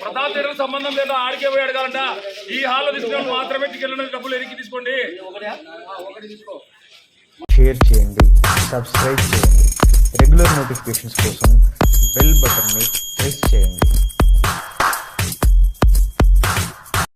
Pratap theatre సంబంధం లేదు, ఆడికే పోయి అడగాలంట. ఈ హాల్లో తీసుకుని మాత్రమే టికెట్ డబ్బులు ఎరికి తీసుకోండి. షేర్ చేయండి, సబ్స్క్రైబ్ చేయండి. రెగ్యులర్ నోటిఫికేషన్స్ కోసం బెల్ బటన్ని